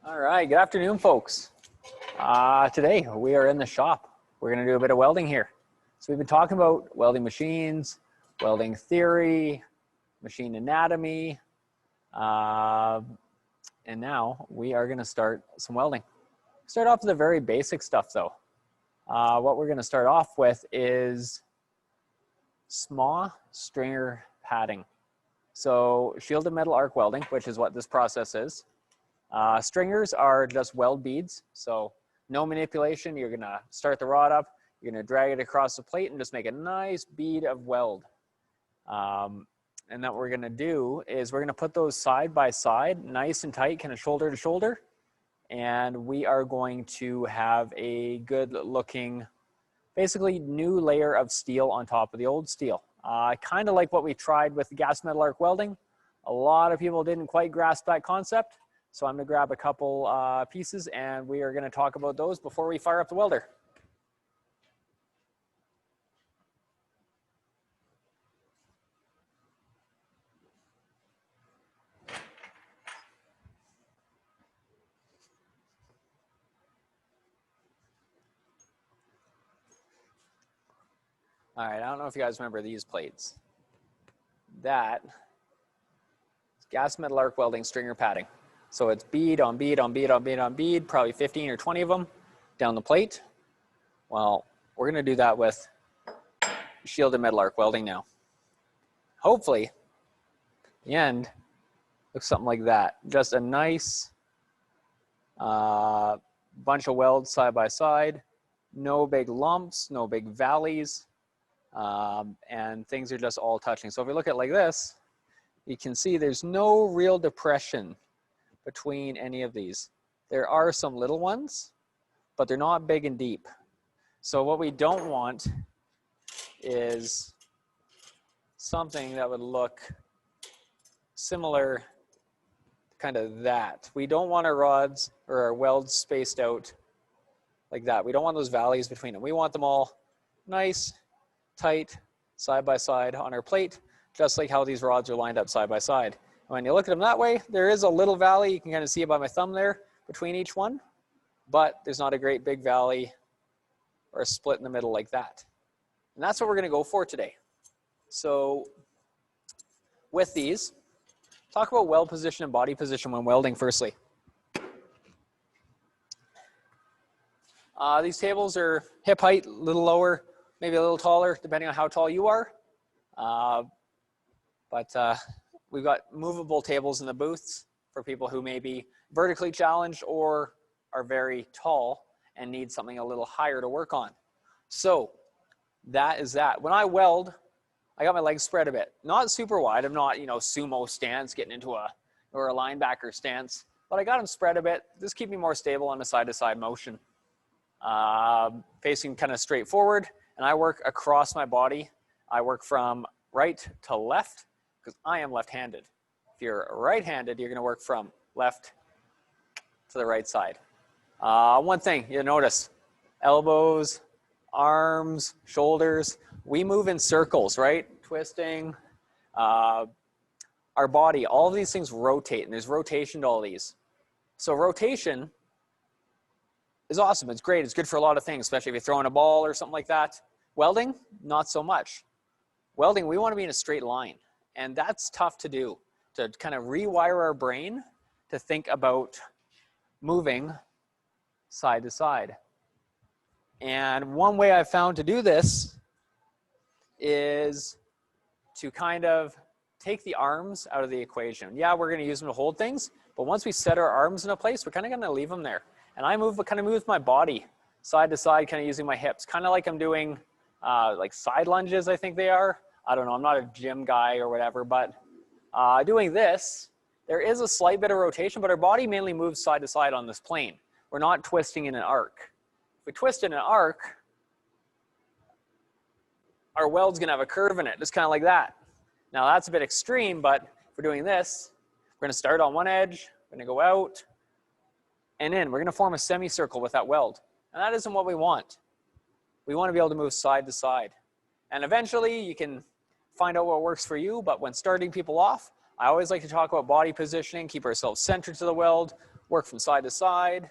All right, good afternoon, folks. Today we are in the shop. We're going to do a bit of welding here. So we've been talking about welding machines, welding theory, machine anatomy, and now we are going to start some welding. Start off with the very basic stuff though. What we're going to start off with is SMAW stringer padding. So shielded metal arc welding, which is what this process is. Stringers are just weld beads, so no manipulation. You're gonna start the rod up, you're gonna drag it across the plate and just make a nice bead of weld. And then what we're gonna do is we're gonna put those side by side, nice and tight, kind of shoulder to shoulder. And we are going to have a good looking, basically new layer of steel on top of the old steel. Kind of like what we tried with the gas metal arc welding. A lot of people didn't quite grasp that concept. So I'm gonna grab a couple pieces and we are gonna talk about those before we fire up the welder. All right, I don't know if you guys remember these plates. That is gas metal arc welding stringer padding. So it's bead on bead on bead on bead on bead, probably 15 or 20 of them down the plate. Well, we're gonna do that with shielded metal arc welding now. Hopefully, the end looks something like that. Just a nice bunch of welds side by side, no big lumps, no big valleys, and things are just all touching. So if we look at it like this, you can see there's no real depression between any of these. There are some little ones, but they're not big and deep. So what we don't want is something that would look similar, kind of that. We don't want our rods or our welds spaced out like that. We don't want those valleys between them. We want them all nice, tight, side by side on our plate, just like how these rods are lined up side by side. When you look at them that way, there is a little valley. You can kind of see it by my thumb there between each one, but there's not a great big valley or a split in the middle like that. And that's what we're going to go for today. So with these, talk about weld position and body position when welding firstly. These tables are hip height, a little lower, maybe a little taller, depending on how tall you are. We've got movable tables in the booths for people who may be vertically challenged or are very tall and need something a little higher to work on. So that is that. When I weld, I got my legs spread a bit. Not super wide. I'm not, sumo stance, getting into a linebacker stance, but I got them spread a bit. Just keep me more stable on a side-to-side motion. Facing kind of straight forward, and I work across my body. I work from right to left, because I am left-handed. If you're right-handed, you're gonna work from left to the right side. One thing you'll notice, elbows, arms, shoulders, we move in circles, right? Twisting, our body, all of these things rotate, and there's rotation to all these. So rotation is awesome, it's great, it's good for a lot of things, especially if you're throwing a ball or something like that. Welding, not so much. Welding, we wanna be in a straight line. And that's tough to do, to kind of rewire our brain to think about moving side to side. And one way I've found to do this is to kind of take the arms out of the equation. Yeah, we're gonna use them to hold things, but once we set our arms in a place, we're kind of gonna leave them there. And I kind of move my body side to side, kind of using my hips, kind of like I'm doing like side lunges, I think they are. I don't know, I'm not a gym guy or whatever, but doing this, there is a slight bit of rotation, but our body mainly moves side to side on this plane. We're not twisting in an arc. If we twist in an arc, our weld's gonna have a curve in it, just kind of like that. Now that's a bit extreme, but if we're doing this, we're gonna start on one edge, we're gonna go out, and in. We're gonna form a semicircle with that weld. And that isn't what we want. We wanna be able to move side to side. And eventually you can find out what works for you, but when starting people off, I always like to talk about body positioning, keep ourselves centered to the weld. work from side to side.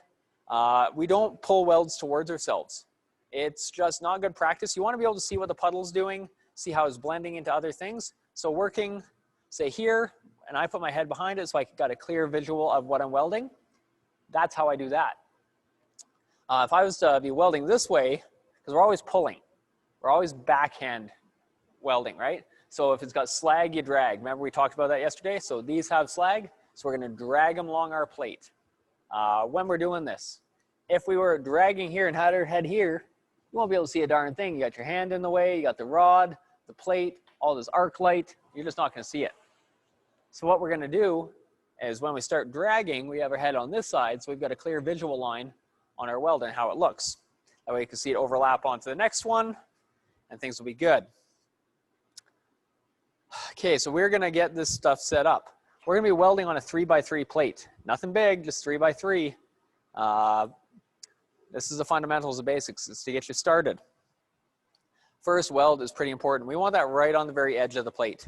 We don't pull welds towards ourselves. It's just not good practice. You want to be able to see what the puddle's doing, see how it's blending into other things. So working, say here, and I put my head behind it so I got a clear visual of what I'm welding. That's how I do that. If I was to be welding this way, because we're always pulling, we're always backhand welding, right? So if it's got slag, you drag. Remember we talked about that yesterday? So these have slag, so we're going to drag them along our plate. When we're doing this, if we were dragging here and had our head here, you won't be able to see a darn thing. You got your hand in the way, you got the rod, the plate, all this arc light, you're just not going to see it. So what we're going to do is when we start dragging, we have our head on this side, so we've got a clear visual line on our weld and how it looks. That way you can see it overlap onto the next one, and things will be good. Okay, so we're going to get this stuff set up. We're going to be welding on a 3x3 plate. Nothing big, just 3x3. This is the fundamentals, the basics. It's to get you started. First weld is pretty important. We want that right on the very edge of the plate.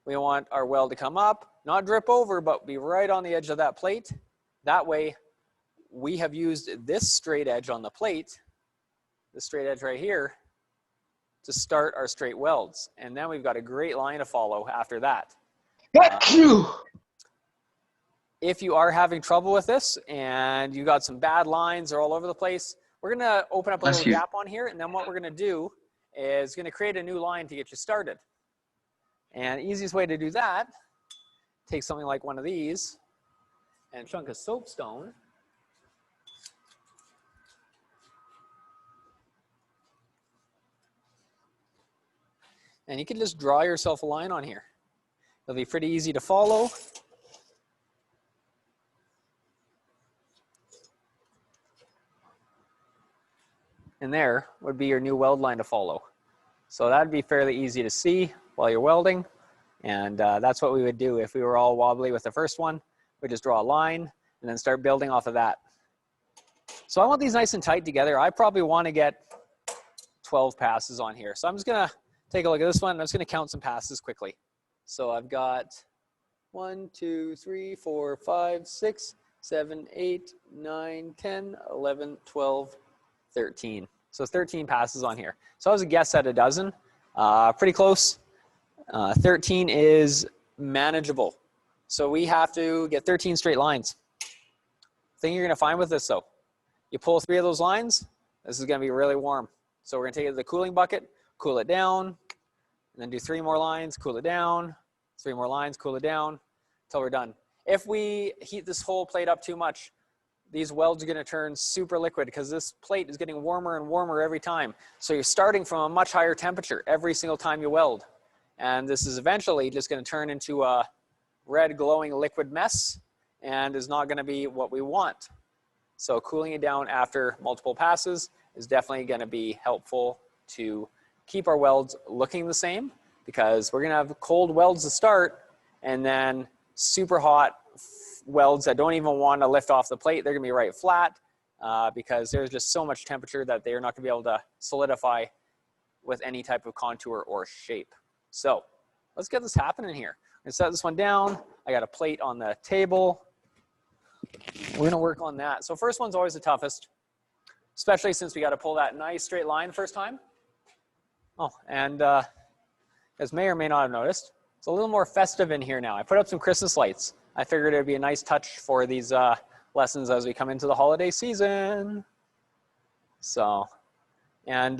We want our weld to come up, not drip over, but be right on the edge of that plate. That way, we have used this straight edge on the plate, this straight edge right here, to start our straight welds. And then we've got a great line to follow after that. If you are having trouble with this and you got some bad lines or all over the place, we're going to open up a little gap on here. And then what we're going to do is going to create a new line to get you started. And the easiest way to do that, take something like one of these and a chunk of soapstone. And you can just draw yourself a line on here. It'll be pretty easy to follow. And there would be your new weld line to follow. So that'd be fairly easy to see while you're welding. And that's what we would do if we were all wobbly with the first one. We'd just draw a line and then start building off of that. So I want these nice and tight together. I probably want to get 12 passes on here. So I'm just going to take a look at this one. I'm just going to count some passes quickly. So I've got 1, 2, 3, 4, 5, 6, 7, 8, 9, 10, 11, 12, 13. So 13 passes on here. So I was a guess at a dozen. Pretty close. 13 is manageable. So we have to get 13 straight lines. Thing you're going to find with this though, you pull 3 of those lines, this is going to be really warm. So we're going to take it to the cooling bucket, cool it down, and then do 3 more lines, cool it down, 3 more lines, cool it down, until we're done. If we heat this whole plate up too much, these welds are going to turn super liquid because this plate is getting warmer and warmer every time. So you're starting from a much higher temperature every single time you weld. And this is eventually just going to turn into a red glowing liquid mess and is not going to be what we want. So cooling it down after multiple passes is definitely going to be helpful to keep our welds looking the same, because we're going to have cold welds to start and then super hot welds that don't even want to lift off the plate. They're going to be right flat because there's just so much temperature that they're not going to be able to solidify with any type of contour or shape. So let's get this happening here. I'm going to set this one down. I got a plate on the table. We're going to work on that. So first one's always the toughest, especially since we got to pull that nice straight line first time. Oh, and as may or may not have noticed, it's a little more festive in here now. I put up some Christmas lights. I figured it would be a nice touch for these lessons as we come into the holiday season. So, and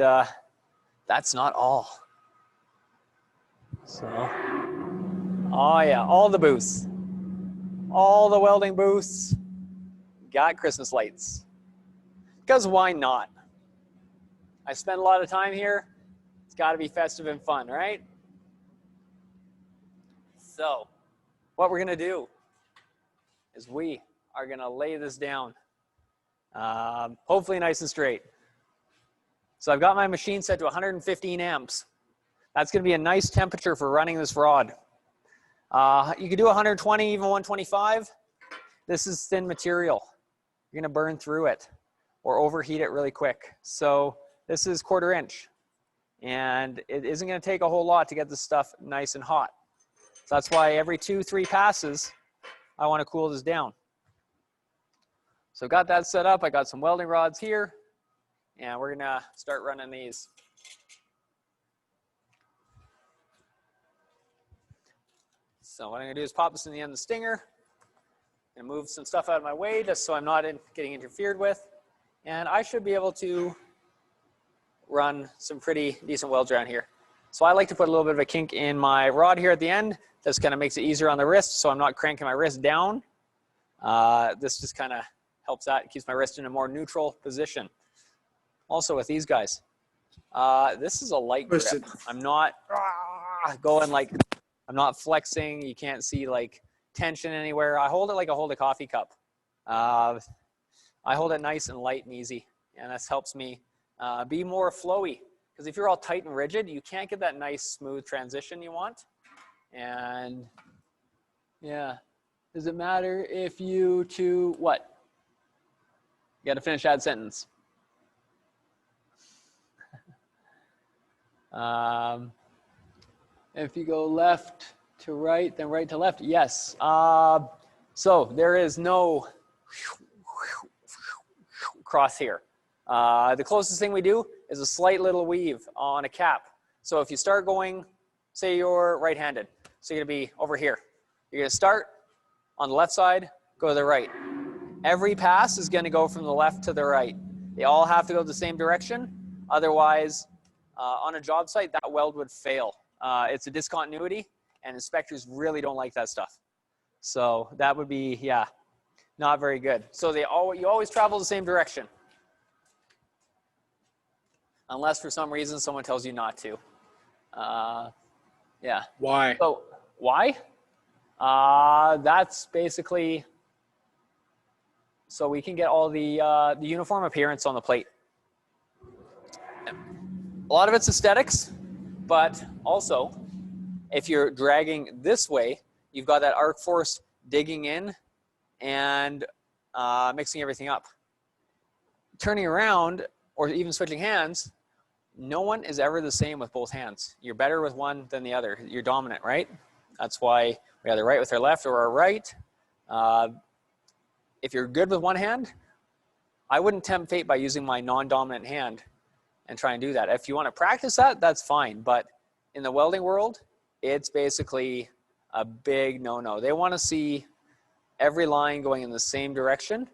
that's not all. So, oh yeah, all the booths, all the welding booths got Christmas lights. Because why not? I spend a lot of time here. It's got to be festive and fun, right? So, what we're going to do is we are going to lay this down, hopefully nice and straight. So I've got my machine set to 115 amps. That's going to be a nice temperature for running this rod. You could do 120, even 125. This is thin material. You're going to burn through it or overheat it really quick. So this is 1/4 inch. And it isn't going to take a whole lot to get this stuff nice and hot. So that's why every 2-3 passes, I want to cool this down. So got that set up. I got some welding rods here, and we're gonna start running these. So what I'm gonna do is pop this in the end of the stinger and move some stuff out of my way just so I'm not getting interfered with. And I should be able to run some pretty decent welds around here. So I like to put a little bit of a kink in my rod here at the end. This kind of makes it easier on the wrist, so I'm not cranking my wrist down. This just kind of helps that. It keeps my wrist in a more neutral position. Also with these guys, this is a light grip. I'm not going like, I'm not flexing. You can't see like tension anywhere. I hold it like I hold a coffee cup. I hold it nice and light and easy, and this helps me be more flowy. Because if you're all tight and rigid, you can't get that nice smooth transition you want. And yeah, does it matter if you to what? You got to finish that sentence. If you go left to right, then right to left. Yes. So there is no cross here. The closest thing we do is a slight little weave on a cap. So if you start going, say you're right-handed, so you're gonna be over here. You're gonna start on the left side, go to the right. Every pass is gonna go from the left to the right. They all have to go the same direction. Otherwise, on a job site, that weld would fail. It's a discontinuity, and inspectors really don't like that stuff. So that would be, yeah, not very good. So you always travel the same direction. Unless for some reason someone tells you not to. Yeah. Why? So why? That's basically so we can get all the uniform appearance on the plate. A lot of it's aesthetics, but also if you're dragging this way, you've got that arc force digging in and mixing everything up. Turning around or even switching hands, no one is ever the same with both hands. You're better with one than the other. You're dominant, right? That's why we either right with our left or our right. If you're good with one hand, I wouldn't tempt fate by using my non-dominant hand and try and do that. If you want to practice that, that's fine. But in the welding world, it's basically a big no-no. They want to see every line going in the same direction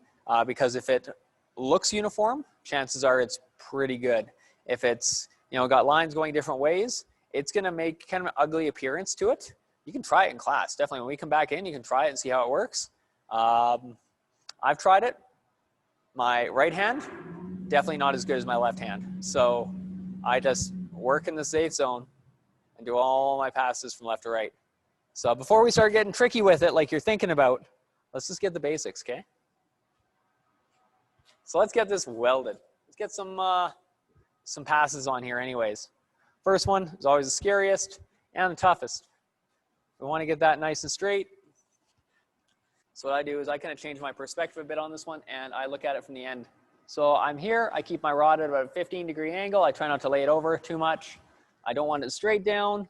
because if it looks uniform, chances are it's pretty good. If it's, you know, got lines going different ways, it's going to make kind of an ugly appearance to it. You can try it in class. Definitely when we come back in, you can try it and see how it works. I've tried it. My right hand, definitely not as good as my left hand. So I just work in the safe zone and do all my passes from left to right. So before we start getting tricky with it, like you're thinking about, let's just get the basics, okay? So let's get this welded. Let's get some passes on here anyways. First one is always the scariest and the toughest. We want to get that nice and straight. So what I do is I kind of change my perspective a bit on this one and I look at it from the end. So I'm here, I keep my rod at about a 15-degree angle. I try not to lay it over too much. I don't want it straight down,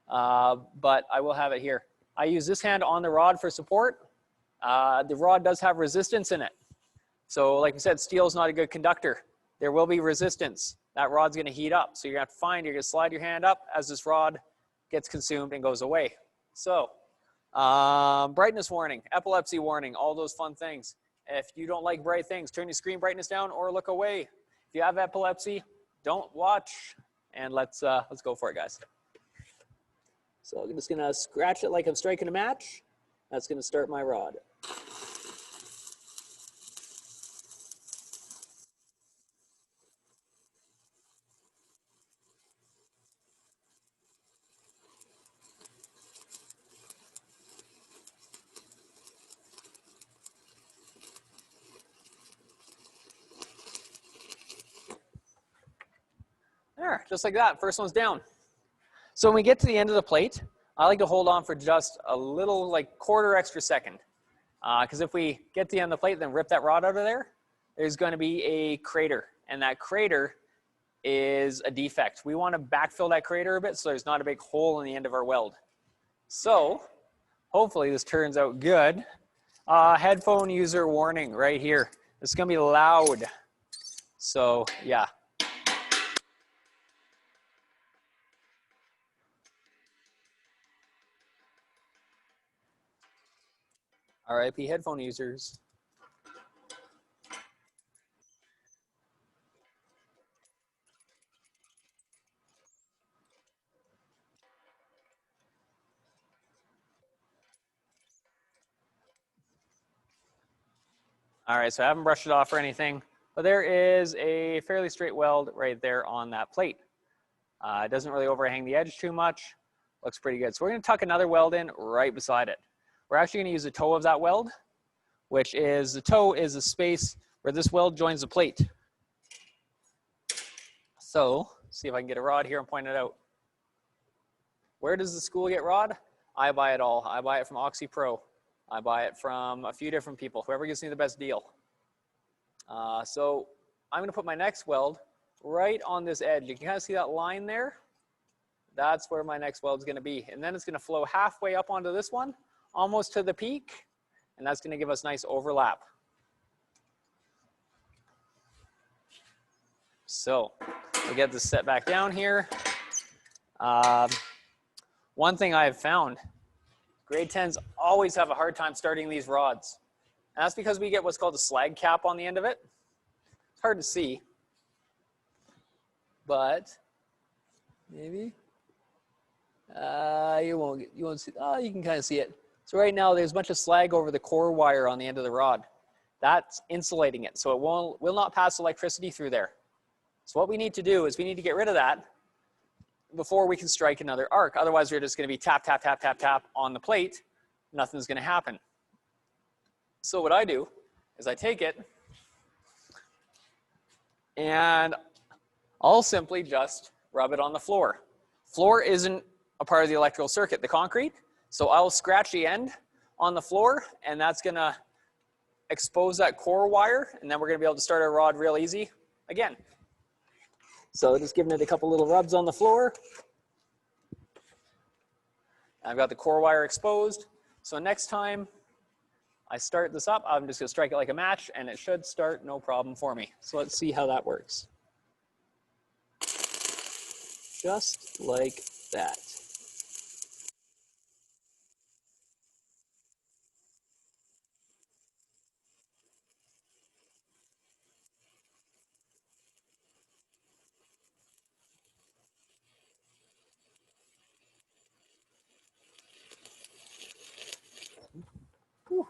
but I will have it here. I use this hand on the rod for support. The rod does have resistance in it. So like we said, steel is not a good conductor. There will be resistance. That rod's gonna heat up. So you're gonna have to you're gonna slide your hand up as this rod gets consumed and goes away. So brightness warning, epilepsy warning, all those fun things. If you don't like bright things, turn your screen brightness down or look away. If you have epilepsy, don't watch. And let's go for it, guys. So I'm just gonna scratch it like I'm striking a match. That's gonna start my rod. There, just like that, first one's down. So when we get to the end of the plate, I like to hold on for just a little, like quarter extra second. Because if we get to the end of the plate, then rip that rod out of there, there's gonna be a crater. And that crater is a defect. We wanna backfill that crater a bit so there's not a big hole in the end of our weld. So hopefully this turns out good. Headphone user warning right here. It's gonna be loud. So yeah. RIP headphone users. All right, so I haven't brushed it off or anything, but there is a fairly straight weld right there on that plate. It doesn't really overhang the edge too much. Looks pretty good. So we're gonna tuck another weld in right beside it. We're actually gonna use the toe of that weld, which is, the toe is the space where this weld joins the plate. So, see if I can get a rod here and point it out. Where does the school get rod? I buy it all. I buy it from Oxy Pro. I buy it from a few different people, whoever gives me the best deal. So I'm gonna put my next weld right on this edge. You can kind of see that line there? That's where my next weld is gonna be. And then it's gonna flow halfway up onto this one, almost to the peak, and that's gonna give us nice overlap. So we'll get this set back down here. One thing I've found, grade 10s always have a hard time starting these rods. And that's because we get what's called a slag cap on the end of it. It's hard to see, but maybe you won't see. Oh, you can kind of see it. So right now there's a bunch of slag over the core wire on the end of the rod. That's insulating it, so it will not pass electricity through there. So what we need to do is we need to get rid of that before we can strike another arc. Otherwise, we're just going to be tap, tap, tap, tap, tap on the plate. Nothing's going to happen. So what I do is I take it and I'll simply just rub it on the floor. Floor isn't a part of the electrical circuit, the concrete. So I'll scratch the end on the floor, and that's going to expose that core wire, and then we're going to be able to start our rod real easy again. So just giving it a couple little rubs on the floor. I've got the core wire exposed. So next time I start this up, I'm just gonna strike it like a match, and it should start no problem for me. So let's see how that works. Just like that. Whew.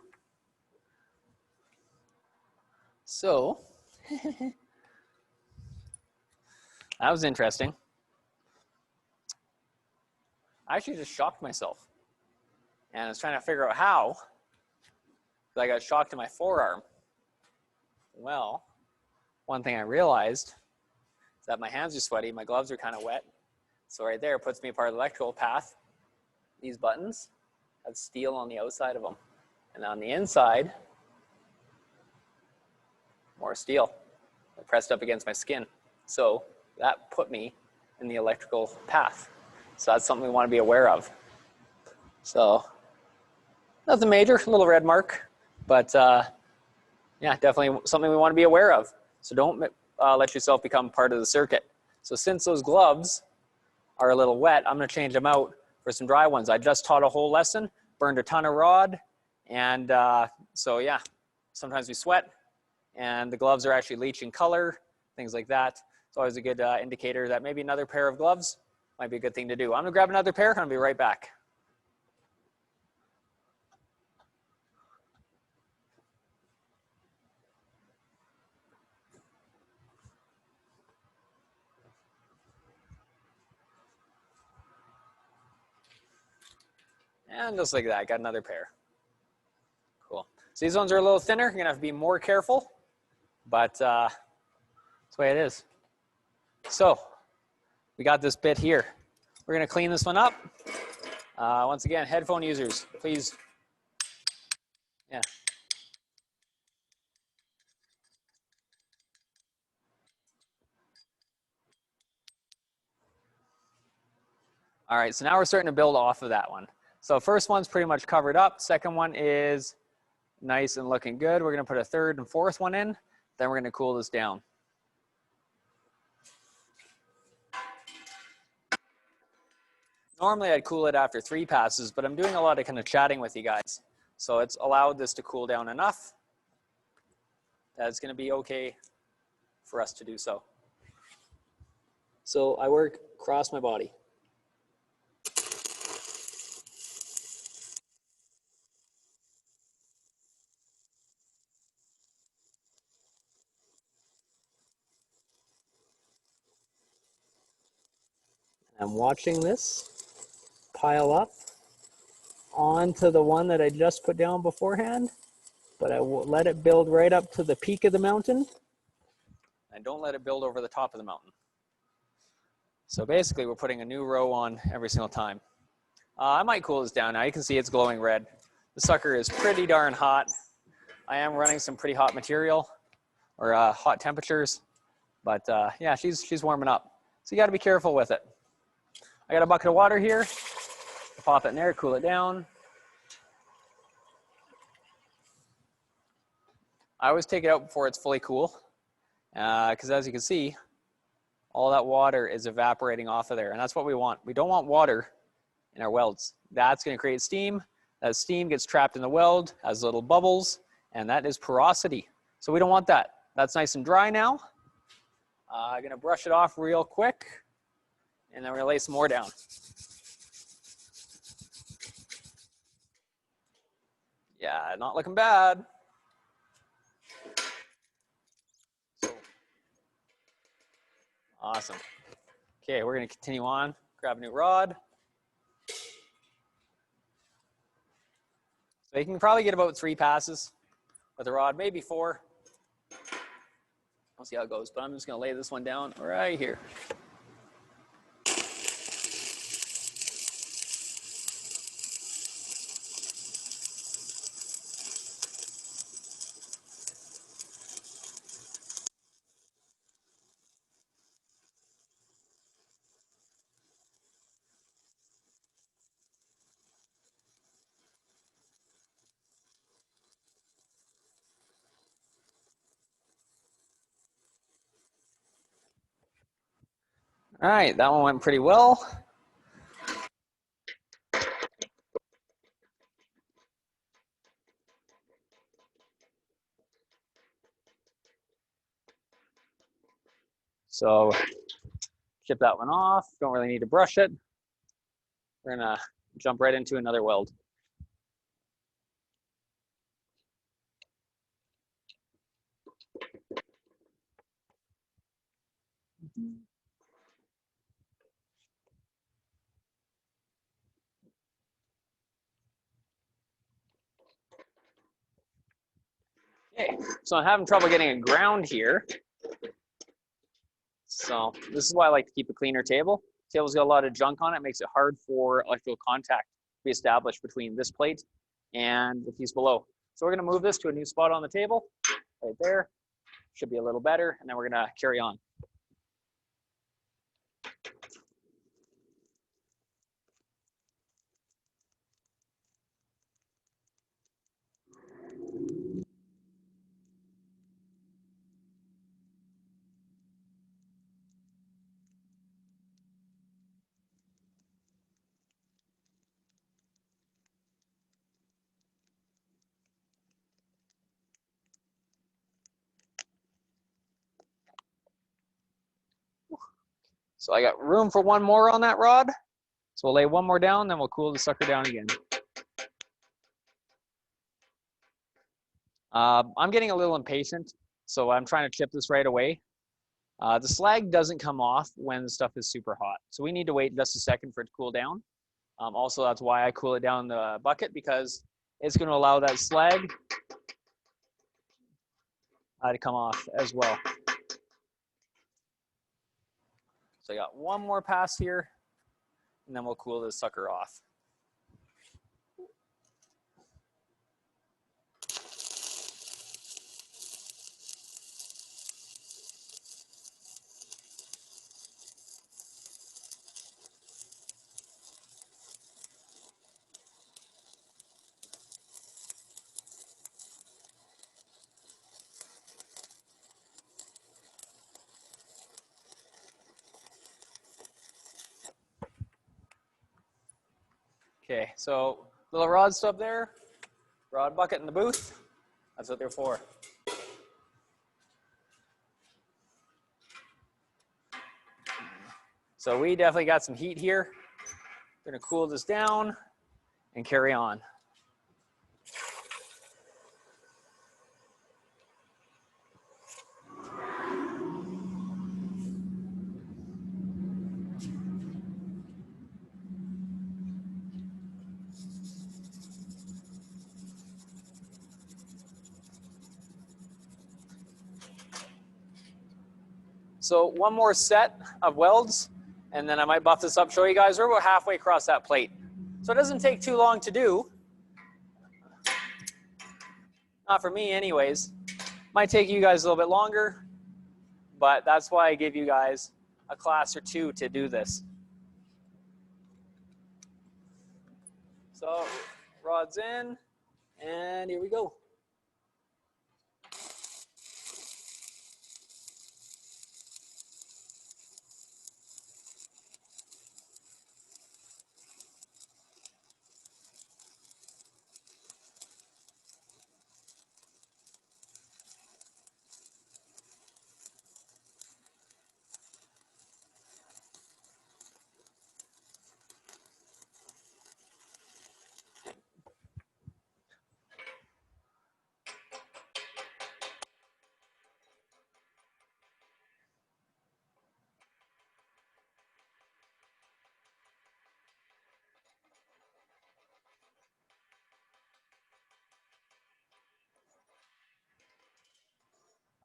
So, that was interesting. I actually just shocked myself. And I was trying to figure out how. Because I got shocked in my forearm. Well, one thing I realized is that my hands are sweaty, my gloves are kind of wet. So right there puts me part of the electrical path. These buttons have steel on the outside of them. And on the inside, more steel. They're pressed up against my skin. So that put me in the electrical path. So that's something we want to be aware of. So nothing major, a little red mark, but yeah, definitely something we want to be aware of. So don't let yourself become part of the circuit. So since those gloves are a little wet, I'm going to change them out for some dry ones. I just taught a whole lesson, burned a ton of rod, and so yeah, sometimes we sweat, and the gloves are actually leaching color, things like that. It's always a good indicator that maybe another pair of gloves might be a good thing to do. I'm gonna grab another pair and I'll be right back. And just like that, I got another pair. Cool. So these ones are a little thinner. You're gonna have to be more careful, but that's the way it is. So we got this bit here. We're gonna clean this one up. Once again, headphone users, please. Yeah. All right, so now we're starting to build off of that one. So first one's pretty much covered up. Second one is nice and looking good. We're gonna put a third and fourth one in, then we're gonna cool this down. Normally I'd cool it after 3 passes, but I'm doing a lot of kind of chatting with you guys. So it's allowed this to cool down enough that it's gonna be okay for us to do so. So I work across my body. I'm watching this pile up onto the one that I just put down beforehand, but I will let it build right up to the peak of the mountain. And don't let it build over the top of the mountain. So basically we're putting a new row on every single time. I might cool this down now. You can see it's glowing red. The sucker is pretty darn hot. I am running some pretty hot material or hot temperatures, but yeah, she's warming up. So you gotta be careful with it. I got a bucket of water here. Pop it in there, cool it down. I always take it out before it's fully cool, because as you can see, all that water is evaporating off of there, and that's what we want. We don't want water in our welds. That's going to create steam. That steam gets trapped in the weld as little bubbles, and that is porosity. So we don't want that. That's nice and dry now. I'm going to brush it off real quick, and then we're going to lay some more down. Yeah, not looking bad. Awesome. Okay, we're going to continue on. Grab a new rod. So you can probably get about 3 passes with a rod, maybe 4. I'll see how it goes, but I'm just going to lay this one down right here. All right, that one went pretty well. So chip that one off. Don't really need to brush it. We're gonna jump right into another weld. Okay, so I'm having trouble getting a ground here. So this is why I like to keep a cleaner table. Table's got a lot of junk on it. It makes it hard for electrical contact to be established between this plate and the piece below. So we're gonna move this to a new spot on the table, right there. Should be a little better, and then we're gonna carry on. So I got room for one more on that rod. So we'll lay one more down, then we'll cool the sucker down again. I'm getting a little impatient, so I'm trying to chip this right away. The slag doesn't come off when the stuff is super hot. So we need to wait just a second for it to cool down. Also, that's why I cool it down in the bucket, because it's going to allow that slag to come off as well. So I got one more pass here, and then we'll cool this sucker off. Okay, so little rod stub there, rod bucket in the booth. That's what they're for. So we definitely got some heat here. Gonna cool this down and carry on. So one more set of welds, and then I might buff this up, show you guys. We're about halfway across that plate. So it doesn't take too long to do. Not for me anyways. Might take you guys a little bit longer, but that's why I give you guys a class or two to do this. So rods in, and here we go.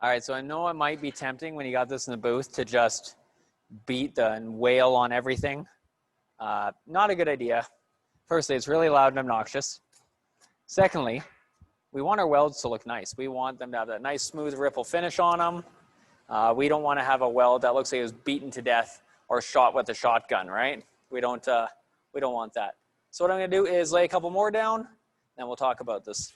All right, so I know it might be tempting when you got this in the booth to just beat and wail on everything. Not a good idea. Firstly, it's really loud and obnoxious. Secondly, we want our welds to look nice. We want them to have that nice smooth ripple finish on them. We don't want to have a weld that looks like it was beaten to death or shot with a shotgun, right? We don't want that. So what I'm going to do is lay a couple more down, then we'll talk about this.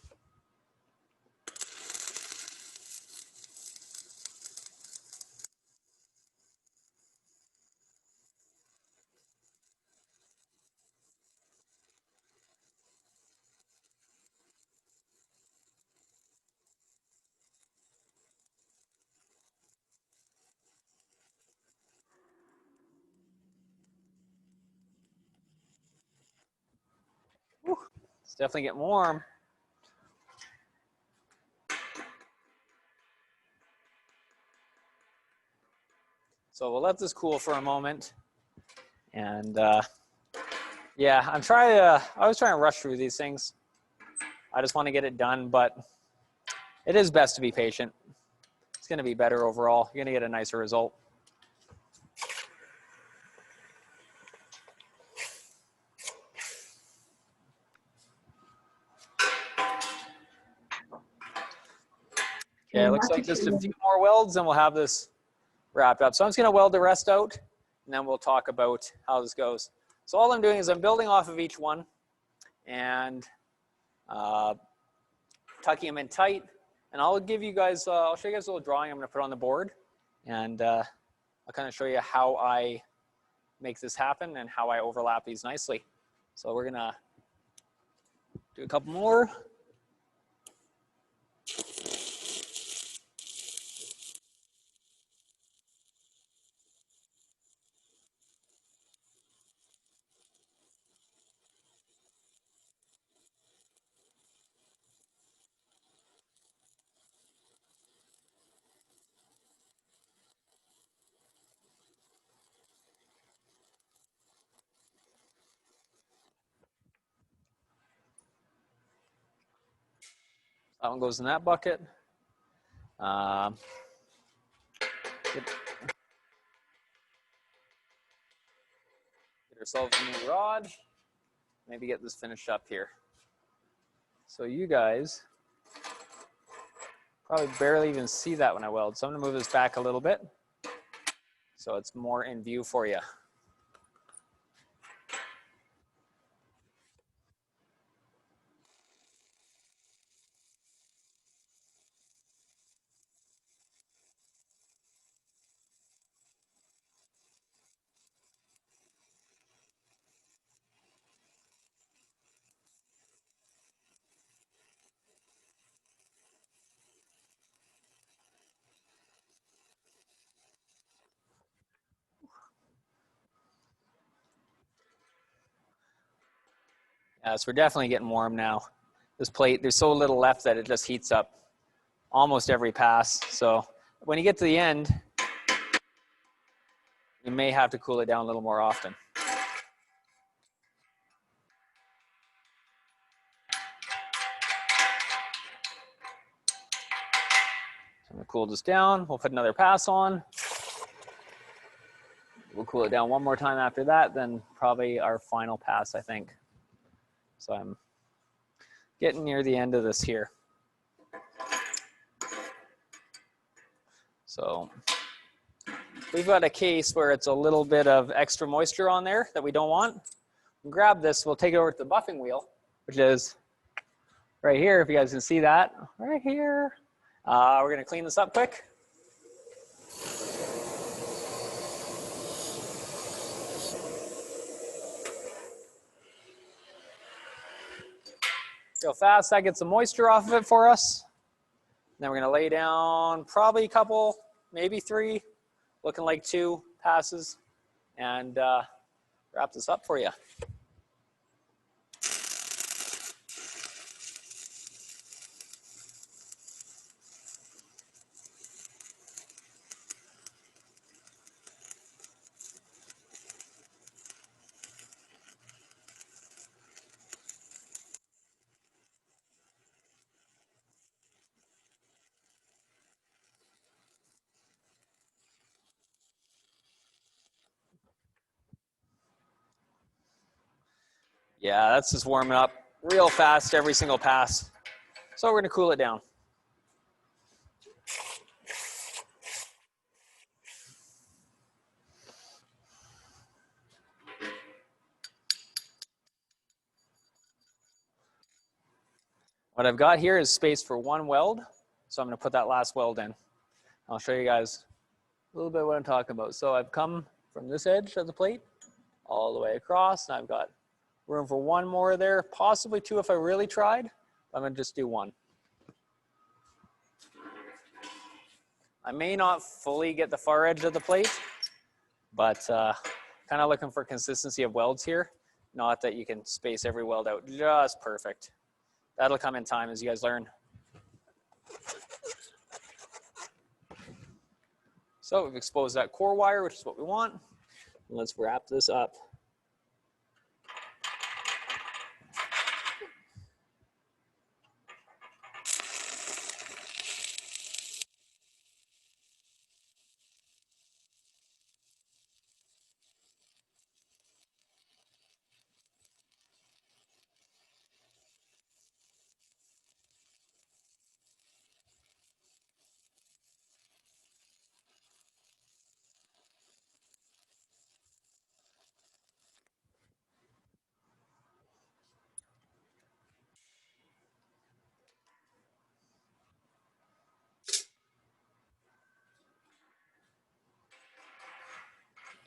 Whew, it's definitely getting warm. So we'll let this cool for a moment. And yeah, I was trying to rush through these things. I just want to get it done, but it is best to be patient. It's going to be better overall. You're going to get a nicer result. Yeah, it looks like just a few more welds and we'll have this wrapped up. So I'm just going to weld the rest out, and then we'll talk about how this goes. So all I'm doing is I'm building off of each one and tucking them in tight. And I'll give you guys, I'll show you guys a little drawing I'm going to put on the board, and I'll kind of show you how I make this happen and how I overlap these nicely. So we're going to do a couple more. That one goes in that bucket. Get ourselves a new rod. Maybe get this finished up here. So you guys probably barely even see that when I weld. So I'm gonna move this back a little bit so it's more in view for you. So we're definitely getting warm now. This plate, there's so little left that it just heats up almost every pass. So when you get to the end, you may have to cool it down a little more often. So I'm gonna cool this down. We'll put another pass on. We'll cool it down one more time after that, then probably our final pass, I think. So I'm getting near the end of this here. So we've got a case where it's a little bit of extra moisture on there that we don't want. We'll grab this, we'll take it over to the buffing wheel, which is right here, if you guys can see that, right here. We're gonna clean this up quick. Real fast, that gets some moisture off of it for us. Then we're gonna lay down probably a couple, maybe 3, looking like 2 passes, and wrap this up for you. Yeah, that's just warming up real fast every single pass. So we're gonna cool it down. What I've got here is space for 1 weld. So I'm gonna put that last weld in. I'll show you guys a little bit what I'm talking about. So I've come from this edge of the plate all the way across, and I've got room for 1 more there, possibly 2 if I really tried. I'm gonna just do 1. I may not fully get the far edge of the plate, but kind of looking for consistency of welds here. Not that you can space every weld out just perfect. That'll come in time as you guys learn. So we've exposed that core wire, which is what we want. Let's wrap this up.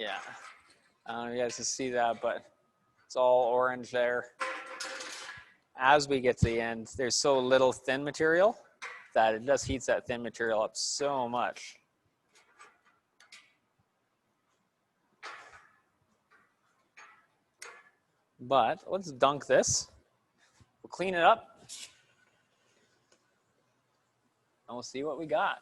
Yeah, I don't know if you guys can see that, but it's all orange there. As we get to the end, there's so little thin material that it just heats that thin material up so much. But let's dunk this. We'll clean it up, and we'll see what we got.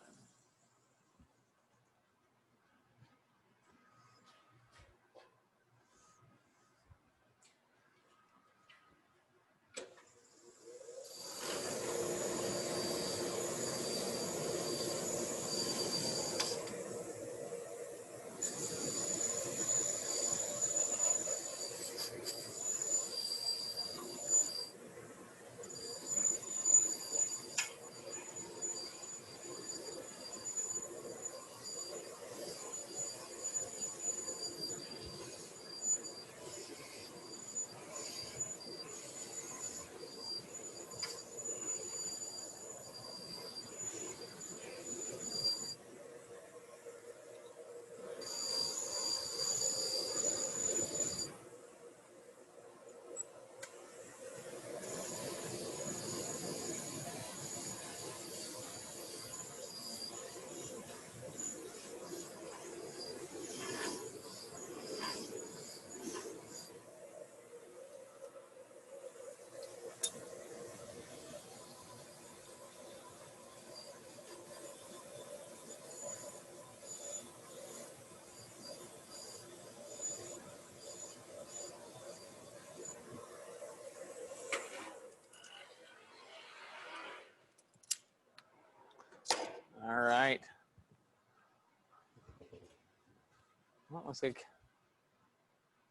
looks like,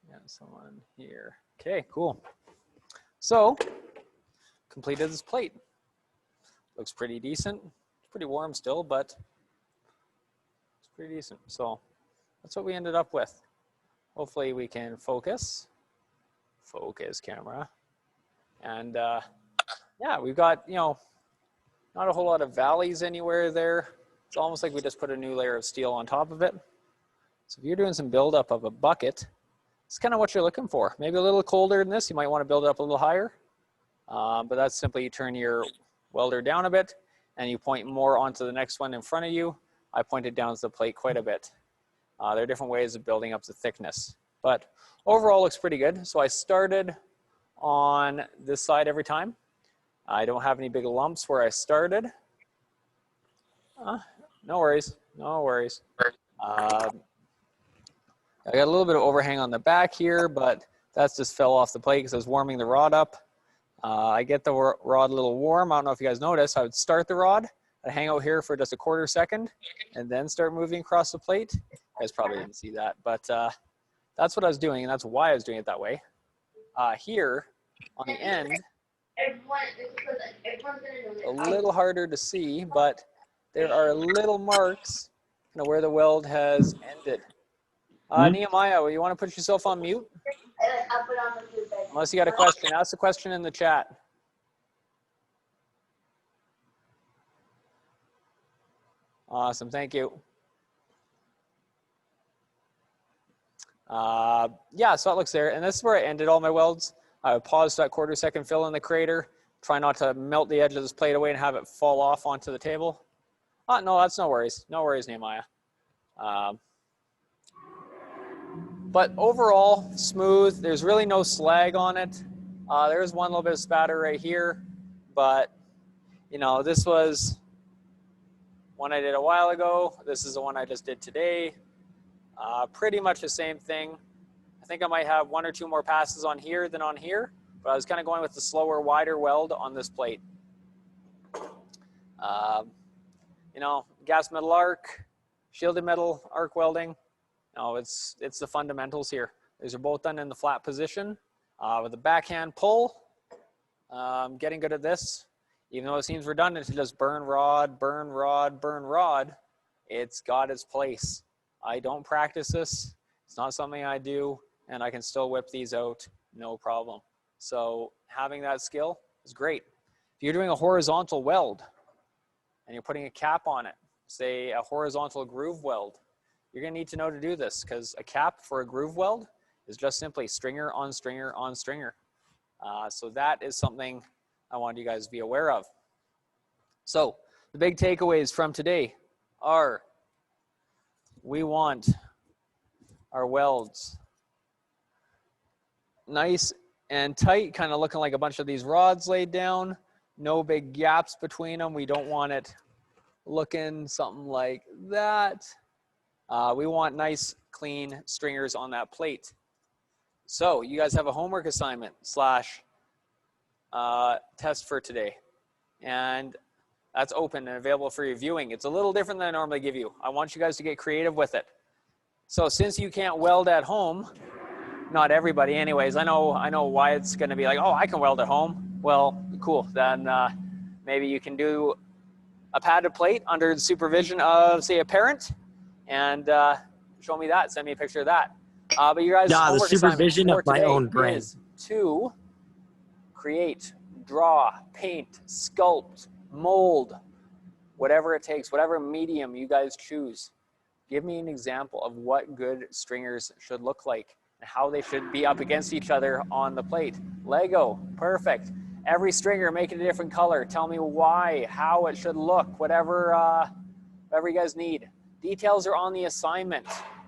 yeah, someone here. Okay, cool. So, completed this plate. Looks pretty decent. It's pretty warm still, but it's pretty decent. So, that's what we ended up with. Hopefully we can focus. Focus camera. And yeah, we've got, you know, not a whole lot of valleys anywhere there. It's almost like we just put a new layer of steel on top of it. So if you're doing some buildup of a bucket, it's kind of what you're looking for. Maybe a little colder than this. You might want to build it up a little higher. But that's simply you turn your welder down a bit and you point more onto the next one in front of you. I pointed down to the plate quite a bit. There are different ways of building up the thickness. But overall looks pretty good. So I started on this side every time. I don't have any big lumps where I started. No worries, no worries. I got a little bit of overhang on the back here, but that's just fell off the plate because I was warming the rod up. I get the rod a little warm. I don't know if you guys noticed. I would start the rod, I'd hang out here for just a quarter second, and then start moving across the plate. You guys probably didn't see that, but that's what I was doing, and that's why I was doing it that way. Here on the end, a little harder to see, but there are little marks where the weld has ended. Nehemiah, you want to put yourself on mute? Unless you got a question, ask the question in the chat. Awesome, thank you. Yeah, so it looks there, and this is where I ended all my welds. I would pause that quarter second fill in the crater, try not to melt the edge of this plate away and have it fall off onto the table. Oh, no, that's no worries. No worries, Nehemiah. But overall, smooth. There's really no slag on it. There's one little bit of spatter right here, but you know, this was one I did a while ago. This is the one I just did today. Pretty much the same thing. I think I might have one or two more passes on here than on here, but I was kind of going with the slower, wider weld on this plate. You know, gas metal arc, shielded metal arc welding. No, it's the fundamentals here. These are both done in the flat position with a backhand pull. Getting good at this, even though it seems redundant to just burn rod, burn rod, burn rod, it's got its place. I don't practice this. It's not something I do, and I can still whip these out, no problem. So having that skill is great. If you're doing a horizontal weld and you're putting a cap on it, say a horizontal groove weld, you're gonna need to know to do this because a cap for a groove weld is just simply stringer on stringer on stringer. So that is something I wanted you guys to be aware of. So the big takeaways from today are we want our welds nice and tight, kind of looking like a bunch of these rods laid down. No big gaps between them. We don't want it looking something like that. We want nice, clean stringers on that plate. So you guys have a homework assignment slash test for today. And that's open and available for your viewing. It's a little different than I normally give you. I want you guys to get creative with it. So since you can't weld at home, not everybody anyways, I know why it's gonna be like, oh, I can weld at home. Well, cool, then maybe you can do a padded plate under the supervision of, say, a parent, and show me that, send me a picture of that. But you guys' the homework supervision assignment of my own for today brain is to create, draw, paint, sculpt, mold, whatever it takes, whatever medium you guys choose. Give me an example of what good stringers should look like and how they should be up against each other on the plate. Lego, perfect. Every stringer, make it a different color. Tell me why, how it should look, whatever you guys need. Details are on the assignment.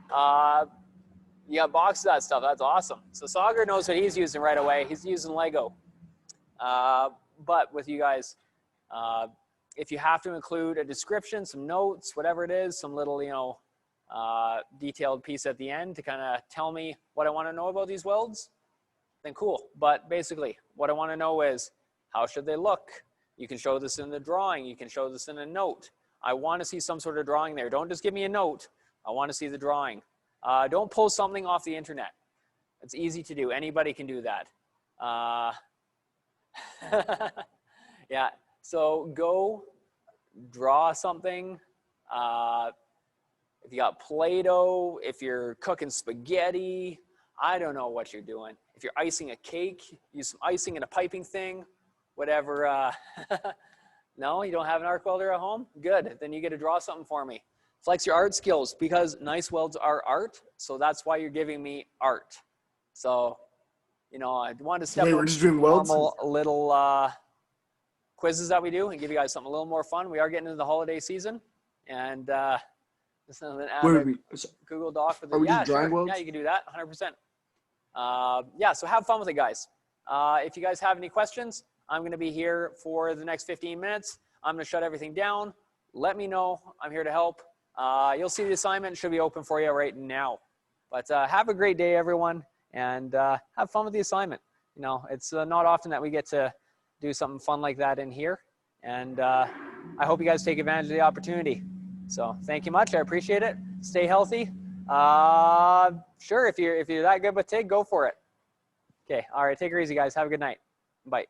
You got boxes of that stuff, that's awesome. So Sagar knows what he's using right away. He's using Lego. But with you guys, if you have to include a description, some notes, whatever it is, some little, you know, detailed piece at the end to kind of tell me what I want to know about these welds, then cool. But basically, what I want to know is how should they look? You can show this in the drawing. You can show this in a note. I want to see some sort of drawing there. Don't just give me a note. I want to see the drawing. Don't pull something off the internet. It's easy to do. Anybody can do that. Yeah, so go draw something. If you got Play-Doh, if you're cooking spaghetti, I don't know what you're doing. If you're icing a cake, use some icing in a piping thing, whatever. No, you don't have an arc welder at home? Good, then you get to draw something for me. Flex your art skills, because nice welds are art, so that's why you're giving me art. So, you know, I wanted to step Today up we're just doing welds. normal little quizzes that we do and give you guys something a little more fun. We are getting into the holiday season, and just add a Google Doc for the. Are we Yeah, just drawing sure. welds? Yeah, you can do that, 100%. Yeah, so have fun with it, guys. If you guys have any questions, I'm going to be here for the next 15 minutes. I'm going to shut everything down. Let me know. I'm here to help. You'll see the assignment. It should be open for you right now. But have a great day, everyone, and have fun with the assignment. You know, it's not often that we get to do something fun like that in here. And I hope you guys take advantage of the opportunity. So thank you much. I appreciate it. Stay healthy. Sure, if you're that good with TIG, go for it. Okay. All right. Take it easy, guys. Have a good night. Bye.